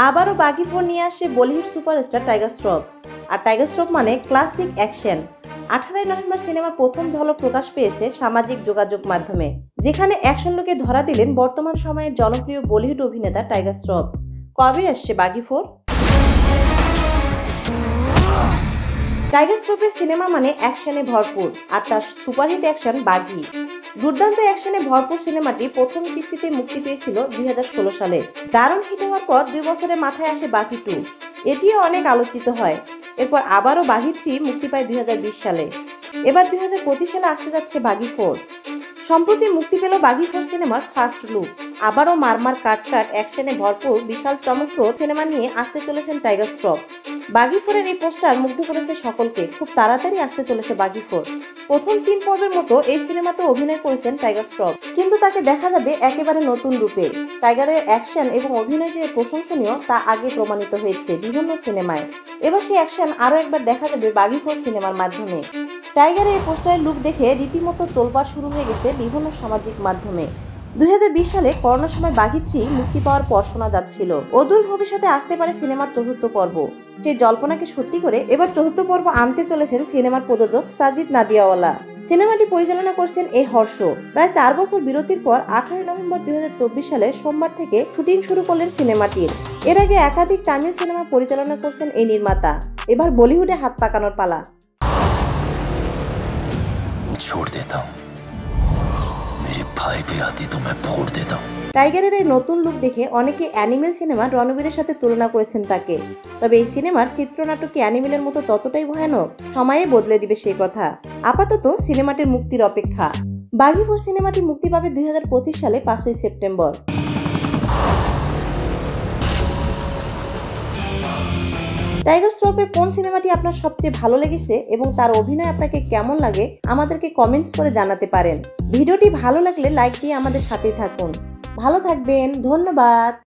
আবারও বাঘি 4 নিয়ে আসে বলিউড সুপারস্টার টাইগার শ্রফ। আর টাইগার শ্রফ মানে ক্লাসিক অ্যাকশন। 18 নভেম্বর সিনেমার প্রথম ঝলক প্রকাশ পেয়েছে সামাজিক যোগাযোগ মাধ্যমে, যেখানে অ্যাকশন লুকে ধরা দিলেন বর্তমান সময়ের জনপ্রিয় বলিউড অভিনেতা টাইগার শ্রফ। কবে আসছে বাঘি 4? টাইগার শ্রফের সিনেমা মানে অ্যাকশনে ভরপুর, আর তার সুপারহিট অ্যাকশন বাঘি। দুর্দান্ত অ্যাকশনে ভরপুর সিনেমাটি প্রথম কিস্তিতে মুক্তি পেয়েছিল 2016 সালে। দারুণ হিট হওয়ার পর 2 বছরের মাথায় আসে বাঘি 2। এটিও অনেক আলোচিত হয়। এরপর আবারও বাঘি 3 মুক্তি পায় 2020 সালে। এবার 2025 সালে আসতে যাচ্ছে বাঘি 4। সম্প্রতি মুক্তি পেল বাঘি 4 সিনেমার ফার্স্ট লুক। আবারও মারমার কাট অ্যাকশনে ভরপুর বিশাল চমকপ্রদ সিনেমা নিয়ে আসতে চলেছেন টাইগার শ্রফ। বাঘি 4 এর এই পোস্টার মুগ্ধ করেছে সকলকে। খুব তাড়াতাড়ি আসতে চলেছে বাঘি 4। প্রথম 3 পর্বের মতো এই সিনেমাতে অভিনয় করেছেন টাইগার শ্রফ, কিন্তু তাকে দেখা যাবে একেবারে নতুন রূপে। টাইগারের অ্যাকশন এবং অভিনয় যে প্রশংসনীয় তা আগে প্রমাণিত হয়েছে বিভিন্ন সিনেমায়। এবার সেই অ্যাকশন আরও একবার দেখা যাবে বাঘি 4 সিনেমার মাধ্যমে। টাইগারের এই পোস্টারের লুক দেখে রীতিমতো তোলপাড় শুরু হয়ে গেছে বিভিন্ন সামাজিক মাধ্যমে। 2020 সালে করোনার সময় বাঘি 3 মুক্তি পাওয়ার পর শোনা যাচ্ছিল অদূর ভবিষ্যতে আসতে পারে সিনেমার 4র্থ পর্ব। সেই জল্পনাকে সত্যি করে এবার 4র্থ পর্ব আনতে চলেছেন সিনেমার প্রযোজক সাজিদ নাদিয়াওয়ালা। সিনেমাটি পরিচালনা করছেন এ হর্ষ। প্রায় 4 বছর বিরতির পর 18 নভেম্বর 2024 সালে সোমবার থেকে শুটিং শুরু করলেন সিনেমাটির। এর আগে একাধিক তামিল সিনেমা পরিচালনা করছেন এই নির্মাতা। এবার বলিউডে হাত পাকানোর পালা। छोड़ देता हूँ, मेरे भाई पे आती तो मैं फोड़ देता हूँ। টাইগারের এই নতুন লুক দেখে অনেকে অ্যানিমেল সিনেমা রণবীরের সাথে তুলনা করেছেন তাকে। তবে এই সিনেমার চিত্রনাট্য কি অ্যানিমেলের মতো ততটাই ভয়ানক? সময়ে বদলে দিবে সেই কথা। আপাতত সিনেমাটির মুক্তির অপেক্ষা। বাঘি 4 সিনেমাটি মুক্তি পাবে 2025 সালে 5ই সেপ্টেম্বর। টাইগার শ্রফের কোন সিনেমাটি আপনার সবচেয়ে ভালো লেগেছে এবং তার অভিনয় আপনাকে কেমন লাগে আমাদেরকে কমেন্টস করে জানাতে পারেন। ভিডিওটি ভালো লাগলে লাইক দিয়ে আমাদের সাথেই থাকুন। ভালো থাকবেন, ধন্যবাদ।